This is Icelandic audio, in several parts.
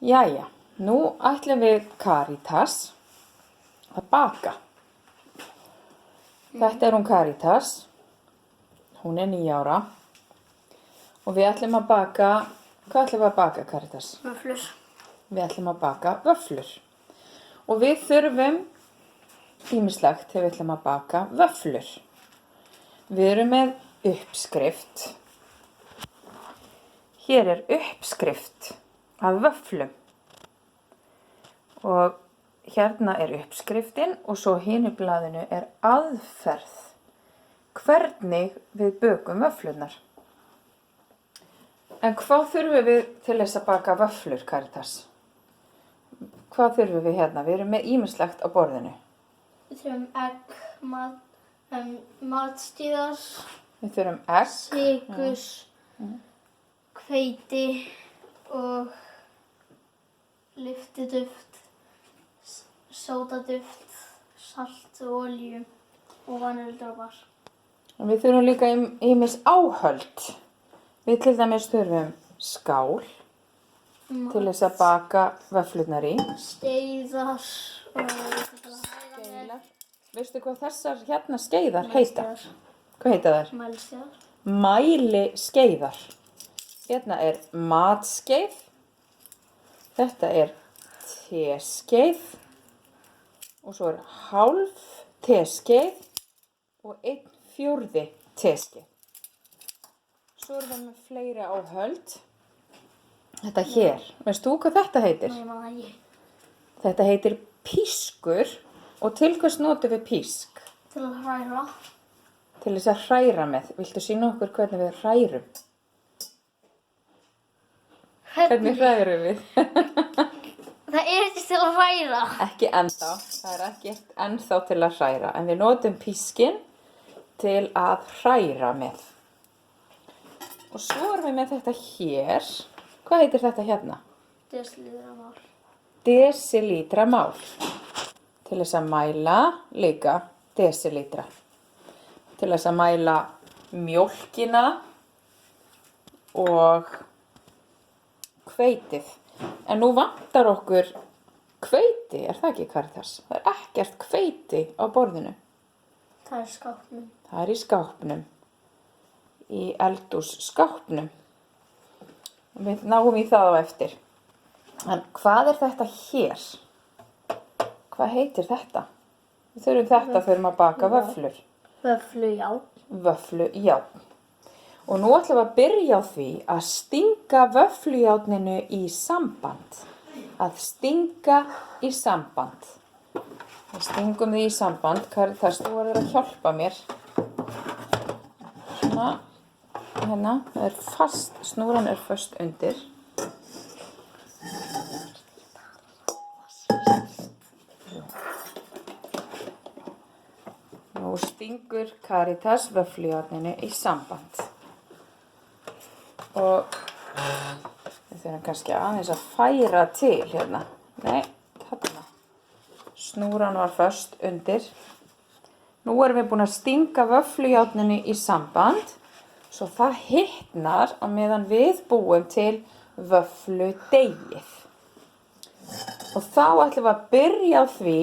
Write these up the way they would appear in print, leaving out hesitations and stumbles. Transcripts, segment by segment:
Jæja, nú ætlum við Karítas að baka. Þetta er hún Karítas, hún er 9 ára og við ætlum að baka, hvað ætlum við að baka Karítas? Vöfflur. Við ætlum að baka vöfflur og við þurfum ýmislegt þegar við ætlum að baka vöfflur. Við erum með uppskrift. Hér er uppskrift af vöfflum og hérna er uppskriftin og svo hinu blaðinu er aðferð. Hvernig við bökum vöfflurnar. En hvað þurfum við til þess að baka vöfflur, Karítas? Hvað þurfum við hérna? Við erum með ýmislegt á borðinu. Við þurfum egg, matstíðar, Við þurfum egg, sykus, hveiti og lyftiduft, sódaduft, salt og olíu og vanildrópar. og við þurfum líka ýmis áhöld. Við til dæmis þurfum skál til þess að baka vöfflurnar í. Skeiðar og Veistu hvað þessar hérna skeiðar heita? Hvað heita þær? mælskeiðar. Mæliskeiðar. Hérna er matskeið. Þetta er teskeið. Og svo er hálf teskeið og 1/4 teskeið. Svo erum við með fleiri áhöld. Þetta hér, veist þú hvað þetta heitir? Nei, maður ekki. Þetta heitir pískur og til hvers notum við písk? Til að hræra. Til þess að hræra með. Viltu sýna okkur hvernig við hrærum? Hvernig hrærum við? Það er ekki til að hræra. Ekki ennþá. Það er ekki ennþá til að hræra. En við notum pískin til að hræra með. Og svo erum við með þetta hér. Hvað heitir þetta hérna? Desilítramál. Desilítramál. Til þess að mæla líka desilítra. Til þess að mæla mjólkina og hveitið. En nú vantar okkur hveiti, er það ekki, Karítas? Það er ekkert hveiti á borðinu. Það er skápnum. Það er í skápnum. Í eldhússkápnum. Við náum í það á eftir. En hvað er þetta hér? Hvað heitir þetta? Við þurfum þetta fyrir að baka vöfflur. Vöfflujárn. Vöfflujárn. Og nú ætlum við að byrja á því að stinga vöfflujárninu í samband. Að stinga í samband. Við stingum því í samband. Karítas, þú verður að hjálpa mér. Svona. Hérna. Það er fast. Snúran er föst undir. Nú stingur Karítas vöfflujárninu í samband. Og við þurfum kannski aðeins að færa til hérna. Nei, þarna. Snúran var föst undir. Nú erum við búin að stinga vöfflujárninu í samband. Svo það hitnar á meðan við búum til vöffludeigið. Og þá ætlum við að byrja á því.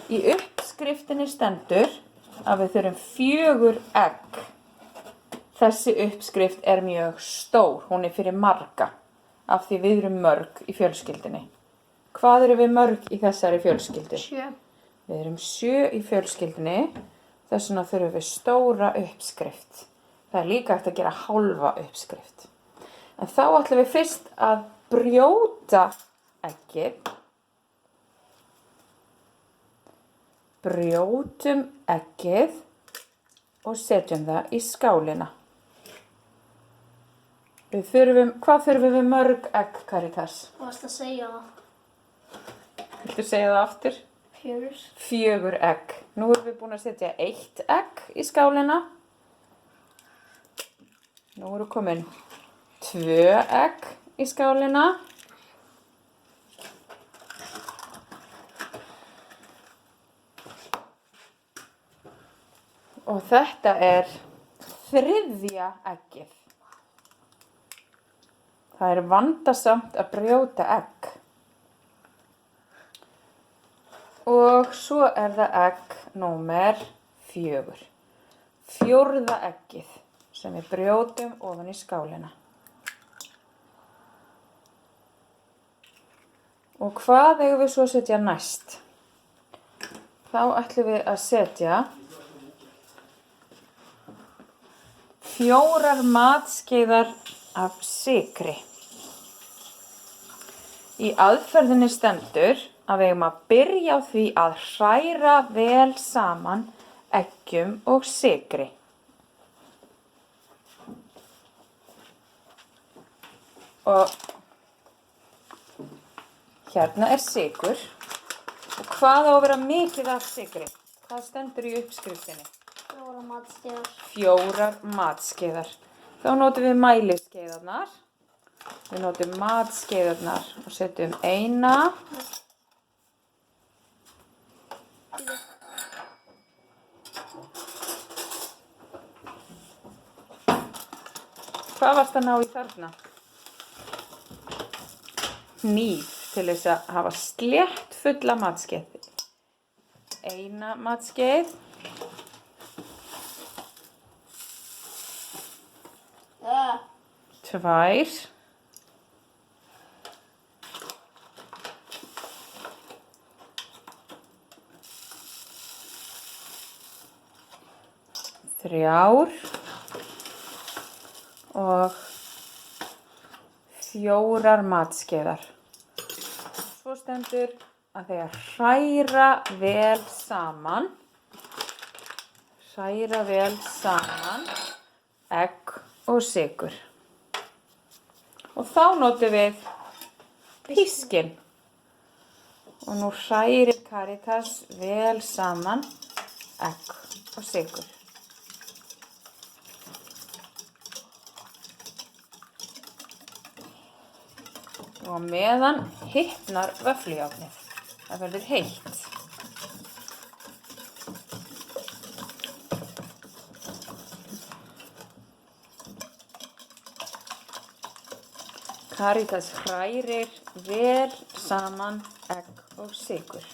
Í uppskriftinni stendur að við þurfum 4 egg. Þessi uppskrift er mjög stór, hún er fyrir marga, af því við erum mörg í fjölskyldunni. Hvað erum við mörg í þessari fjölskyldu? 7. Við erum 7 í fjölskyldunni, þess vegna þurfum við stóra uppskrift. Það er líka hægt að gera hálfa uppskrift. En þá ætlum við fyrst að brjóta eggið. Brjótum eggið og setjum það í skálina. Hvað þurfum við mörg egg, Karítas? Þú varst að segja það. Viltu segja það aftur? 4. 4 egg. Nú erum við búin að setja 1 egg í skálina. Nú eru komin 2 egg í skálina. Og þetta er 3. eggið. Það er vandasamt að brjóta egg. Og svo er það egg númer 4. 4. eggið sem við brjótum ofan í skálina. Og hvað eigum við svo að setja næst? Þá ætlum við að setja 4 matskeiðar af sykri. Í aðferðinni stendur að við eigum að byrja á því að hræra vel saman eggjum og sykri. Og hérna er sykur. Og hvað á að vera mikið af sykri? Hvað stendur í uppskriftinni? 4 matskeiðar. 4 matskeiðar. Þá notum við mæliskeiðarnar. Við notum matskeiðarnar og setjum 1. Hvað varst að ná í þarna? Hníf til þess að hafa slétt fulla matskeið. 1 matskeið. 2. 3 og 4 matskeiðar. Svo stendur að þegar hræra vel saman egg og sykur. Og þá notum við pískinn. Og nú hrærir Karítas vel saman egg og sykur. Og meðan hitnar vöfflujárnið. Það verður heitt. Karítas hrærir vel saman egg og sykur.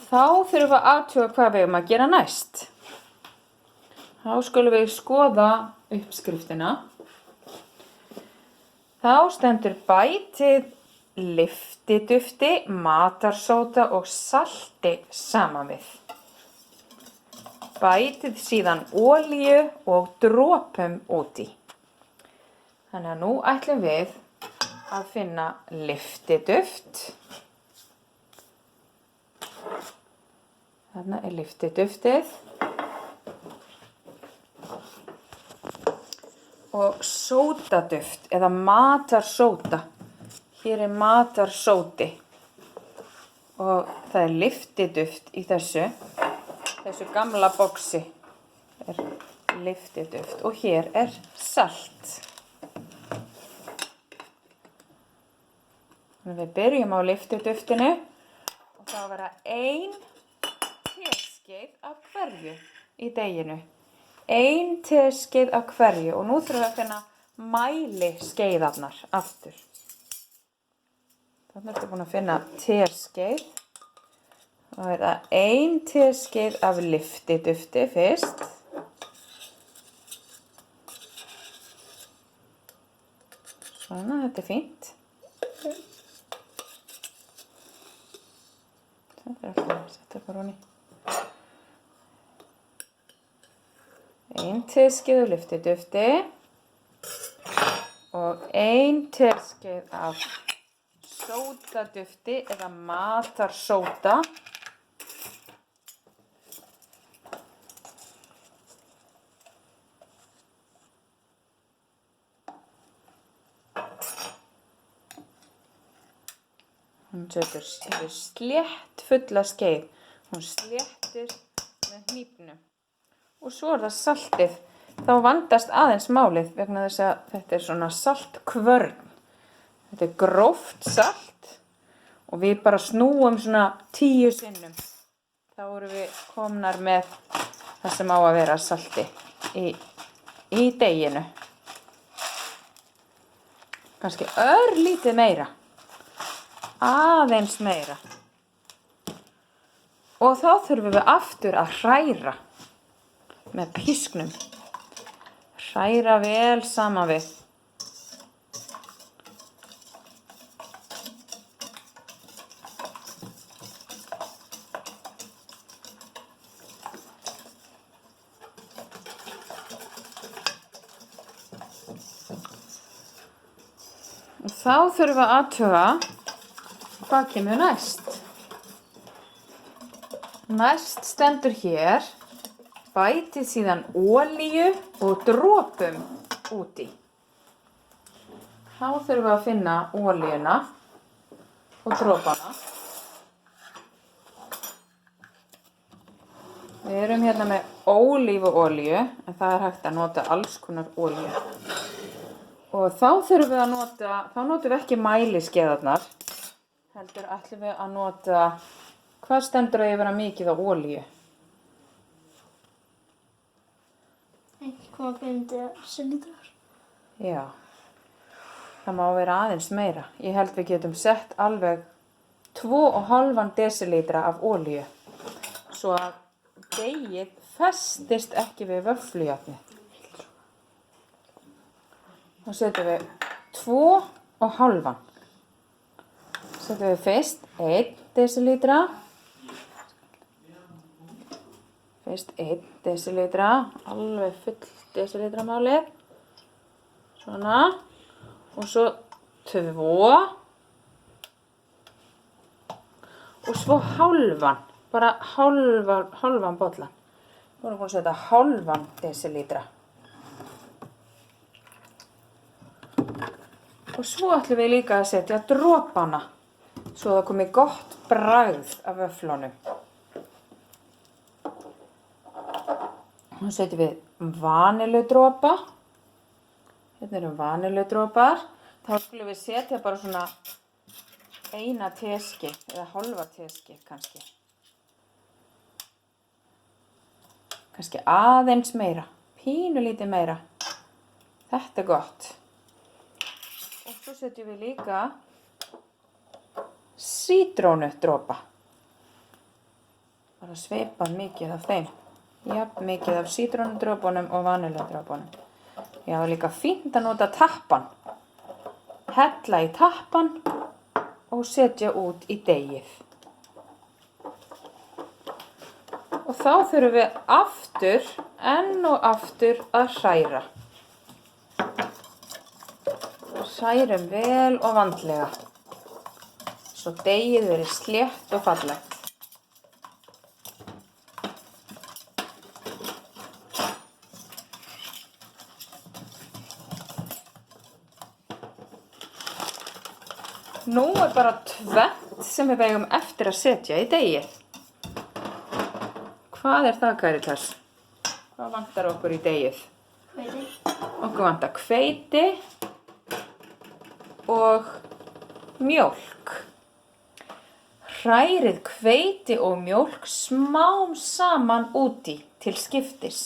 Þá þurfum við að athuga hvað við eigum að gera næst. Þá skulum við skoða uppskriftina. Þá stendur bætið lyftidufti, matarsóda og salti saman við. Bætið síðan olíu og dropum út í. Þannig að nú ætlum við að finna lyftiduft. Þarna er lyftiduftið. Og sódaduft eða matarsóda. Hér er matarsódi. Og það er lyftiduft í þessu gamla boxi. Er lyftiduft. Og hér er salt. Þannig við byrjum á lyftiduftinu. Og það að vera 1 teskeið af hverju í deiginu. 1 teskeið af hverju. Og nú þurfum við að finna mæliskeiðarnar aftur. Þannig ertu búin að finna teskeið. Það er það 1 teskeið af lyftidufti fyrst. Svona, þetta er fínt. Þetta er alltaf að setja bara honi. 1 teskeið af lyftidufti. Og 1 teskeið af sódadufti eða matarsóda. Hún setur slétt fulla skeið. Hún sléttir með hnífnum. Og svo er það saltið. Þá vandast aðeins málið vegna þess að þetta er svona saltkvörn. Þetta er gróft salt og við bara snúum svona 10 sinnum. Þá erum við komnar með það sem á að vera salti í deiginu. Kannski örlítið meira. Aðeins meira. Og þá þurfum við aftur að hræra með písknum. Hræra vel saman við. Og þá þurfum við að athuga hvað kemur næst. Næst stendur hér, bætið síðan olíu og dropum út í. Þá þurfum við að finna olíuna og dropana. Við erum hérna með ólífuolíu, en það er hægt að nota alls konar olíu. Og þá þurfum við að þá notum við ekki mæliskeiðarnar, heldur ætlum við að nota, hvað stendur að vera mikið á olíu? 1,5 desilítrar. Já, það má vera aðeins meira. Ég held við getum sett alveg 2,5 desilítra af olíu, svo að deigið festist ekki við vöfflujárnið. Þá setjum við 2,5. Setjum við fyrst 1 desilítra. Fyrst 1 desilítra, alveg full desilítra málið. Svona. Og svo 2. Og svo hálfan, bara hálfan bollan. Nú erum við búin að setja hálfan desilítra. Og svo ætlum við líka að setja dropana, svo það komi gott bragð af vöfflunum. Nú setjum við vaniludropa. Hérna eru vaniludropar. Þá skulum við setja bara svona 1 teskeið eða hálfa teskeið kannski. Kannski aðeins meira, pínulítið meira. Þetta er gott. Og svo setjum við líka sítrónudropa. Bara svipað mikið af þeim. Jafn mikið af sítrónudropunum og vaniludropunum. Já, það er líka fínt að nota tappan. Hella í tappan og setja út í deigið. Og þá þurfum við aftur, enn og aftur að hræra. Hrærum vel og vandlega, svo deigið verið slétt og fallegt. Nú er bara tvennt sem við eigum eftir að setja í deigið. Hvað er það, Karitas? Hvað vantar okkur í deigið? Hveiti. Okkur vantar hveiti og mjólk. Hrærið hveiti og mjólk smám saman úti til skiptis.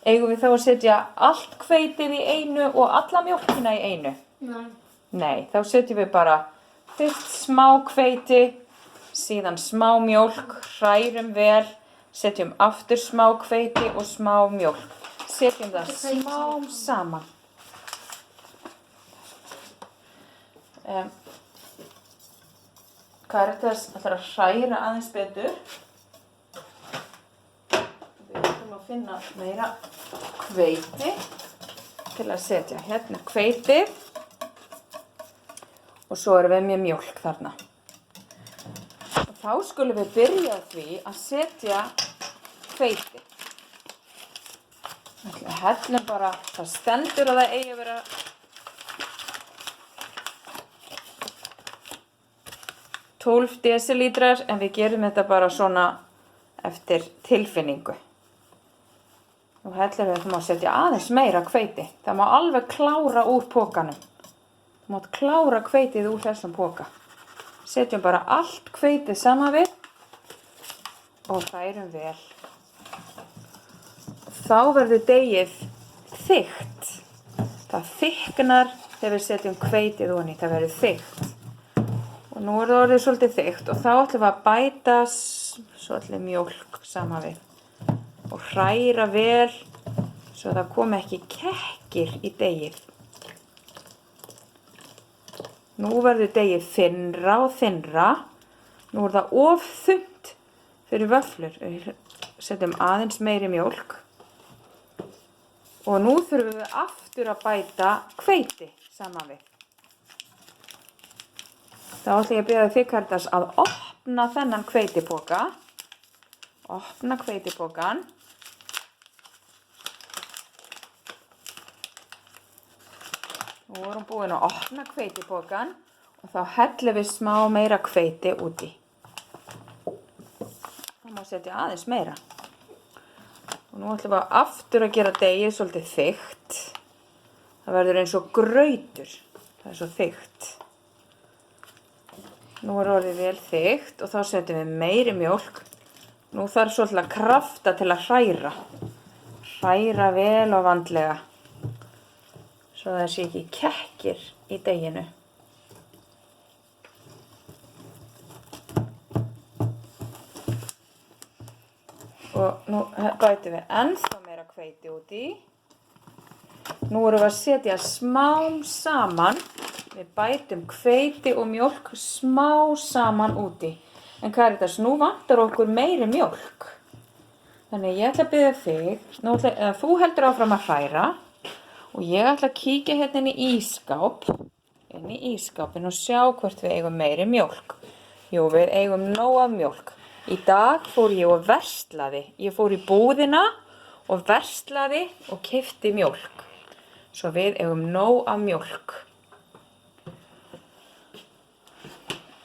Eigum við þá að setja allt hveitið í einu og alla mjólkina í einu? Nei. Nei, þá setjum við bara fyrst smá hveiti, síðan smá mjólk, hrærum vel, setjum aftur smá hveiti og smá mjólk. Setjum það smám saman. Karitas ætlar að hræra aðeins betur. Við ætlum að finna meira hveiti til að setja. Hérna hveitið og svo erum við með mjólk þarna. Og þá skulum við byrja á því að setja hveiti. Við hellum bara, það stendur að það eigi að vera 12 desilítrar, en við gerum þetta bara svona eftir tilfinningu. Og hellum við, þú má setja aðeins meira hveiti. Það má alveg klára úr pokanum. Þú mátt klára hveitið úr þessum poka. Setjum bara allt hveitið saman við og hrærum vel. Þá verður deigið þykkt. Það þykknar þegar við setjum hveitið ofan í, það verður þykkt. Og nú er það orðið svolítið þykkt og þá ætlum við að bæta svolítið mjólk saman við og hræra vel svo það komi ekki kekkir í deigið. Nú verður deigið þynnra og þynnra. Nú er það of þunnt fyrir vöfflur. Við setjum aðeins meiri mjólk. Og nú þurfum við aftur að bæta hveiti saman við. Þá ætla ég að biðja þig, Karítas, að opna þennan hveitipoka. Opna hveitipokann. Nú erum búin að opna hveitipokann og þá hellum við smá meira hveiti úti. Það má setja aðeins meira. Og nú ætlum við aftur að gera deigið svolítið þykkt. Það verður eins og grautur. Það er svo þykkt. Nú er orðið vel þykkt og þá setjum við meiri mjólk. Nú þarf svolítið að krafta til að hræra. Hræra vel og vandlega. Svo það sé ekki kekkir í deiginu. Og nú bætum við ennþá meira hveiti úti. Nú erum við að setja smám saman. Við bætum hveiti og mjólk smá saman úti. En Karítas, nú vantar okkur meiri mjólk. Þannig ég ætla að biðja þig, þú heldur áfram að hræra. Og ég ætla að kíkja hérna inn í ísskáp. Inn í ískápin og sjá hvort við eigum meiri mjólk. Jú, við eigum nóg af mjólk. Í dag fór ég og verslaði. Ég fór í búðina og verslaði og keypti mjólk. Svo við eigum nóg af mjólk.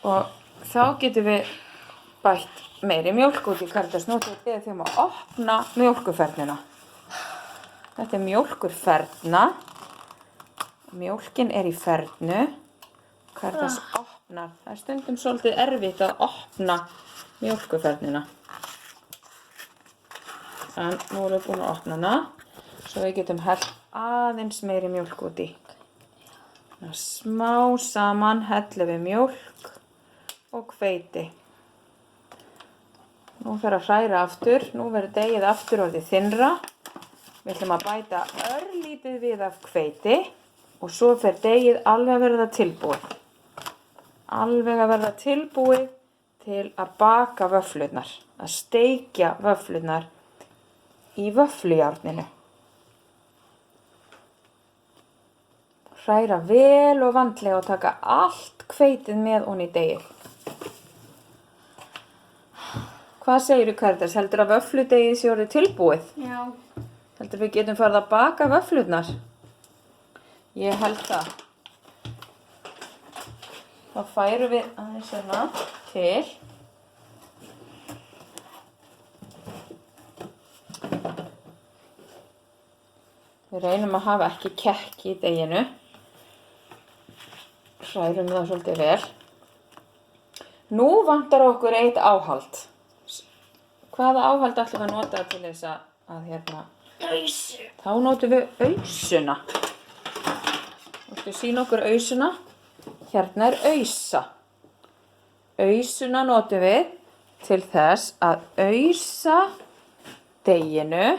Og þá getum við bætt meiri mjólk út í, Karítas. Nú ætlum við að biðja þig að opna mjólkurfernuna. Þetta er mjólkurferna. Mjólkin er í fernu. Karítas opnar. Það er stundum svolítið erfitt að opna mjólkurfernuna. En nú erum við búin að opna hana. Svo við getum hellt aðeins meiri mjólk út í. Smá saman hellum við mjólk og hveiti. Nú þarf að hræra aftur. Nú verður deigið aftur orðið þynnra. Við ætlum að bæta örlítið við af hveiti og svo fer deigið alveg að verða tilbúið. Alveg að verða tilbúið til að baka vöfflurnar. Að steikja vöfflurnar í vöfflujárninu. Hræra vel og vandlega og taka allt hveitið með ofan í deigið. Hvað segirðu, Karítas? Heldur að vöffludeigið sé orðið tilbúið? Já. Heldur við getum farið að baka vöfflurnar? Ég held það. Þá færum við aðeins hérna til. Við reynum að hafa ekki kekki í deiginu. Hrærum það svolítið vel. Nú vantar okkur eitt áhald. Hvaða áhald ætlum við að nota til þess að hérna? Ausu. Þá notum við ausuna. Þú sýna okkur ausuna. Hérna er ausa. Ausuna notum við til þess að ausa deiginu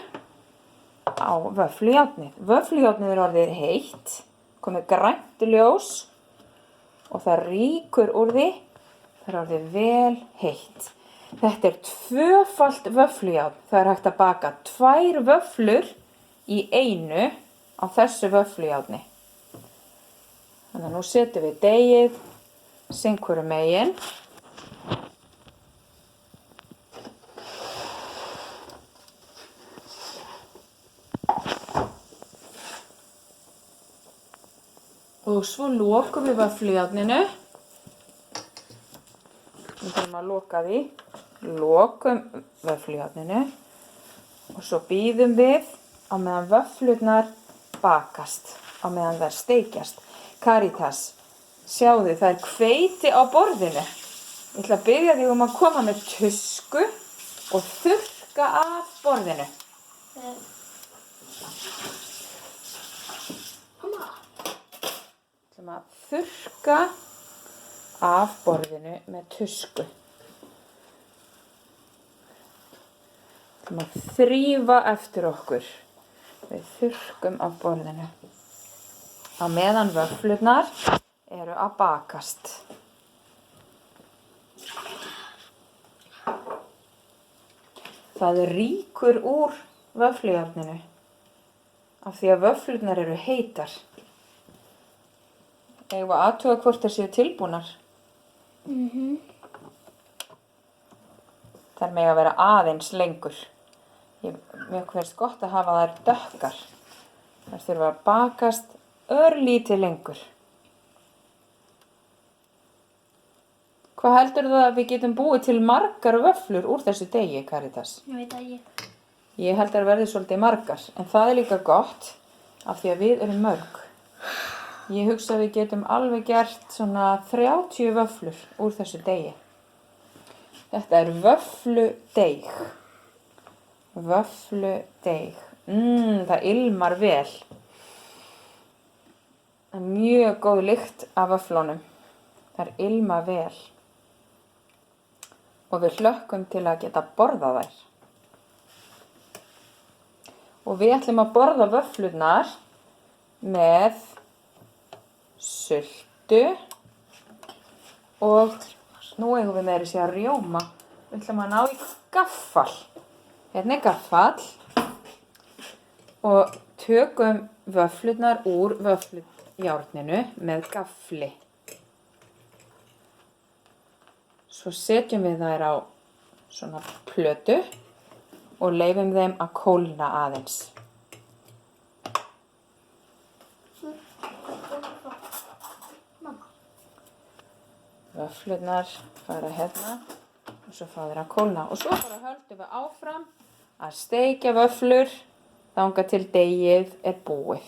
á vöfflujárnið. Vöfflujárnið er orðið heitt, komið grænt ljós og það rýkur úr því. Það er orðið vel heitt. Þetta er tvöfalt vöfflujárn. Það er hægt að baka 2 vöfflur í einu á þessu vöfflujárni. Þannig að nú setjum við deigið hvoru megin. Og svo lokum við vöfflujárninu. Við þurfum að loka því. Lokum vöfflujárninu. Og svo bíðum við á meðan vöfflurnar bakast. Á meðan þær steikjast. Karítas, sjáðu, það er hveiti á borðinu. Ég ætla að biðja þig að koma með tusku og þurrka af borðinu. Mamma. Við ætlum að þurrka af borðinu með tusku. Við ætlum að þrífa eftir okkur. Við þurrkum af borðinu. Á meðan vöfflurnar eru að bakast. Það rýkur úr vöfflujárninu af því að vöfflurnar eru heitar. Eigum við að athuga hvort þær séu tilbúnar. Þær mega vera aðeins lengur. Mér finnst gott að hafa þær dökkar. Þær þurfa að bakast örlítið lengur. Hvað heldurðu að við getum búið til margar vöfflur úr þessu degi, Karitas? Ég veit að ég. Ég held að það verði svolítið margar, en það er líka gott af því að við erum mörg. Ég hugsa að við getum alveg gert svona 30 vöfflur úr þessu degi. Þetta er vöffludeig. Vöffludeig. Það ilmar vel. Það er mjög góð lykt af vöfflunum. Það er ilma vel. Og við hlökkum til að geta borðað þær. Og við ætlum að borða vöfflurnar með sultu og nú eigum við meira sér að rjóma. Við ætlum að ná í gaffal. Hérna er gaffal og tökum vöfflurnar úr vöfflujárninu með gaffli. Svo setjum við þær á svona plötu og leyfum þeim að kólna aðeins. Vöfflurnar fara hérna og svo fá þeir að kólna. Og svo bara höldum við áfram að steikja vöfflur þangað til deigið er búið.